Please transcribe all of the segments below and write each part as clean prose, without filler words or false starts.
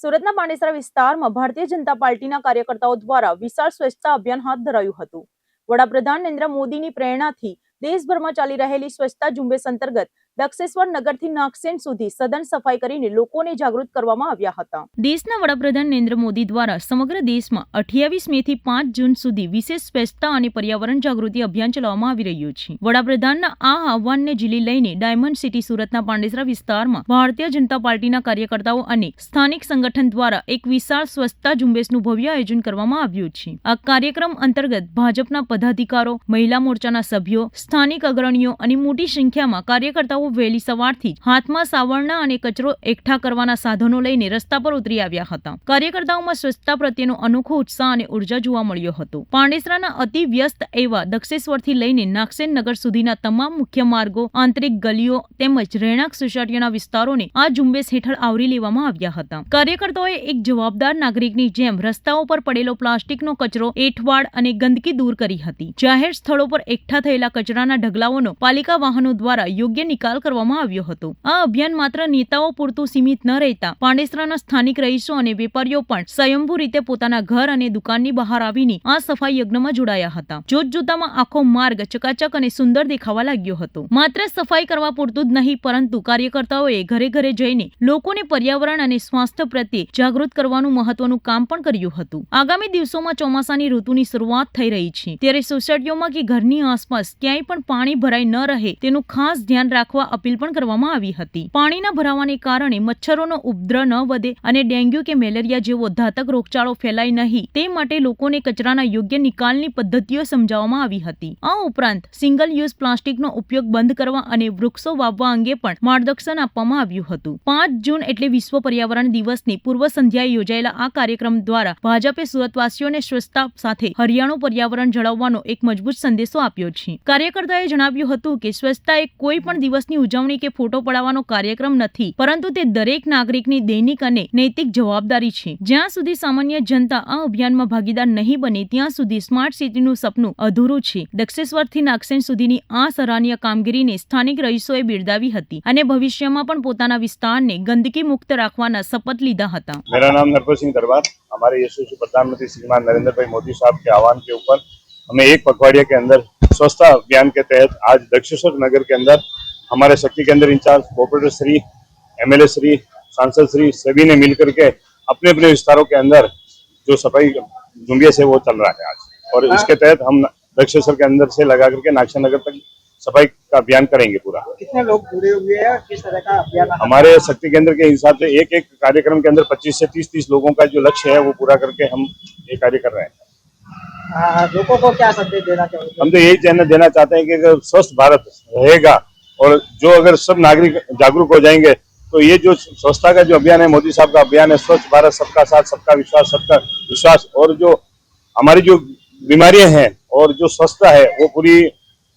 સુરતના પાંડેસરા વિસ્તારમાં ભારતીય જનતા પાર્ટીના કાર્યકર્તાઓ દ્વારા વિશાળ સ્વચ્છતા અભિયાન હાથ ધરાયું હતું। વડાપ્રધાન નરેન્દ્ર મોદીની પ્રેરણાથી દેશભરમાં ચાલી રહેલી સ્વચ્છતા ઝુંબેશ અંતર્ગત દક્ષેશ્વર નગરથી નાગસેન સુધી સઘન સફાઈ કરીને લોકોને જાગૃત કરવામાં આવ્યા હતા। દેશના વડાપ્રધાન નરેન્દ્ર મોદી દ્વારા સમગ્ર દેશમાં 28 મે થી 5 જૂન સુધી વિશેષ સ્વચ્છતા અને પર્યાવરણ જાગૃતિ અભિયાન ચલાવવામાં આવી રહ્યું છે। વડાપ્રધાનના આ આહવાનને ઝીલી લઈને ડાયમંડ સિટી સુરતના પાંડેસરા વિસ્તારમાં ભારતીય જનતા પાર્ટીના કાર્યકર્તાઓ અને સ્થાનિક સંગઠન દ્વારા એક વિશાળ સ્વચ્છતા ઝુંબેશનું ભવ્ય આયોજન કરવામાં આવ્યું છે। આ કાર્યક્રમ અંતર્ગત ભાજપના પદાધિકારીઓ, મહિલા મોરચાના સભ્યો, સ્થાનિક અગ્રણીઓ અને મોટી સંખ્યામાં કાર્યકર્તાઓ વહેલી સવારથી હાથમાં સાવરણા અને કચરો એકઠા કરવાના સાધનો લઈને રસ્તા પર ઉતરી આવ્યા હતા। કાર્યકર્તાઓમાં સ્વચ્છતા પ્રત્યેનો અનોખો ઉત્સાહ અને ઉર્જા જોવા મળ્યો હતો। પાંડેસરાના અતિ વ્યસ્ત એવા દક્ષેશ્વરથી લઈને નાગસેન નગર સુધીના તમામ મુખ્ય માર્ગો, આંતરિક ગલીઓ તેમજ રહેણાંક સોસાયટીના વિસ્તારોને આ ઝુંબેશ હેઠળ આવરી લેવામાં આવ્યા હતા। કાર્યકર્તાઓએ એક જવાબદાર નાગરિકની જેમ રસ્તાઓ પર પડેલો પ્લાસ્ટિકનો કચરો, એઠવાડ અને ગંદકી દૂર કરી હતી। જાહેર સ્થળો પર એકઠા થયેલા કચરાના ઢગલાઓનો પાલિકા વાહનો દ્વારા યોગ્ય નિકાલ કરવામાં આવ્યો હતો। આ અભિયાન માત્ર નેતાઓ પૂરતું સીમિત ન રહેતા પાંડેસરાના સ્થાનિક રહીશો અને વેપારીઓ પણ સ્વયંભૂ રીતે પોતાના ઘર અને દુકાનની બહાર આવીને આ સફાઈ યજ્ઞમાં જોડાયા હતા। જોતજોતામાં આખો માર્ગ ચકાચક અને સુંદર દેખાવા લાગ્યો હતો। માત્ર સફાઈ કરવા પૂરતું જ નહીં, પરંતુ કાર્યકર્તાઓએ ઘરે ઘરે જઈને લોકોને પર્યાવરણ અને સ્વાસ્થ્ય પ્રત્યે જાગૃત કરવાનું મહત્વનું કામ પણ કર્યું હતું। આગામી દિવસોમાં ચોમાસાની ઋતુની શરૂઆત થઈ રહી છે, ત્યારે સોસાયટીઓમાં કે ઘરની આસપાસ ક્યાંય પણ પાણી ભરાઈ ન રહે તેનું ખાસ ધ્યાન રાખવા અપીલ પણ કરવામાં આવી હતી। પાણીના ભરાવાને કારણે મચ્છરોનો ઉપદ્રવ ન વધે અને ડેન્ગ્યુ કે મેલેરિયા જેવો ઘાતક રોગચાળો ફેલાય નહીં તે માટે લોકોને કચરાના યોગ્ય નિકાલની પદ્ધતિઓ સમજાવવામાં આવી હતી। આ ઉપરાંત સિંગલ યુઝ પ્લાસ્ટિકનો ઉપયોગ બંધ કરવા અને વૃક્ષો વાવવા અંગે પણ માર્ગદર્શન આપવામાં આવ્યું હતું। 5 જૂન એટલે વિશ્વ પર્યાવરણ દિવસની પૂર્વ સંધ્યાએ યોજાયેલા આ કાર્યક્રમ દ્વારા ભાજપે સુરતવાસીઓને સ્વચ્છતા સાથે હરિયાળું પર્યાવરણ જાળવવાનો એક મજબૂત સંદેશો આપ્યો છે। કાર્યકર્તાએ જણાવ્યું હતું કે સ્વચ્છતા એ કોઈ પણ દિવસની ઉજવણી કે ફોટો પડાવવાનો કાર્યક્રમ નથી, પરંતુ તે દરેક નાગરિકની દૈનિક અને નૈતિક જવાબદારી છે। જ્યાં સુધી સામાન્ય જનતા આ અભિયાનમાં ભાગીદાર નહીં બને ત્યાં સુધી સ્માર્ટ સિટીનું સપનું અધૂરું છે। દક્ષેશ્વરથી નાગસેન સુધીની આ સરાહનીય કામગીરીને સ્થાનિક રહીશોએ બિરદાવી હતી અને ભવિષ્યમાં પણ પોતાના વિસ્તારને ગંદકી મુક્ત રાખવાના શપથ લીધા હતા। मेरा नाम नरपत सिंह दरबार। हमारे यशस्वी प्रधानमंत्री श्रीमान नरेंद्र भाई मोदी साहब के आह्वान के ऊपर हमें एक पखवाड़िया के अंदर स्वच्छता अभियान के तहत आज दक्षेश्वर नगर के अंदर हमारे शक्ति केंद्र incharge, corporator Shri, MLA Shri, सांसद श्री सभी ने मिलकर के अपने अपने विस्तारों के अंदर जो सफाई झुंबेश है वो चल रहा है आज, और इसके तहत हम दक्षेश्वर के अंदर से लगा करके नागसेन नगर तक सफाई का अभियान करेंगे पूरा। कितने लोग जुड़े हुए हैं, किस तरह का अभियान? हमारे शक्ति केंद्र के हिसाब से एक एक कार्यक्रम के अंदर 25 से 30 लोगों का जो लक्ष्य है वो पूरा करके हम ये कार्य कर रहे हैं। लोगों को क्या संदेश देना चाहिए? हम तो यही देना चाहते हैं कि अगर स्वस्थ भारत रहेगा और जो अगर सब नागरिक जागरूक हो जाएंगे तो ये जो स्वच्छता का जो अभियान है, मोदी साहब का अभियान है, स्वच्छ भारत सबका साथ सबका विश्वास, और जो हमारी जो बीमारियां हैं और जो स्वच्छता है वो पूरी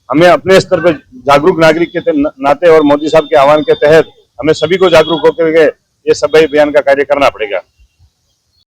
हमें अपने स्तर पर जागरूक नागरिक के नाते और मोदी साहब के आह्वान के तहत हमें सभी को जागरूक होकर के ये सफाई अभियान का कार्य करना पड़ेगा।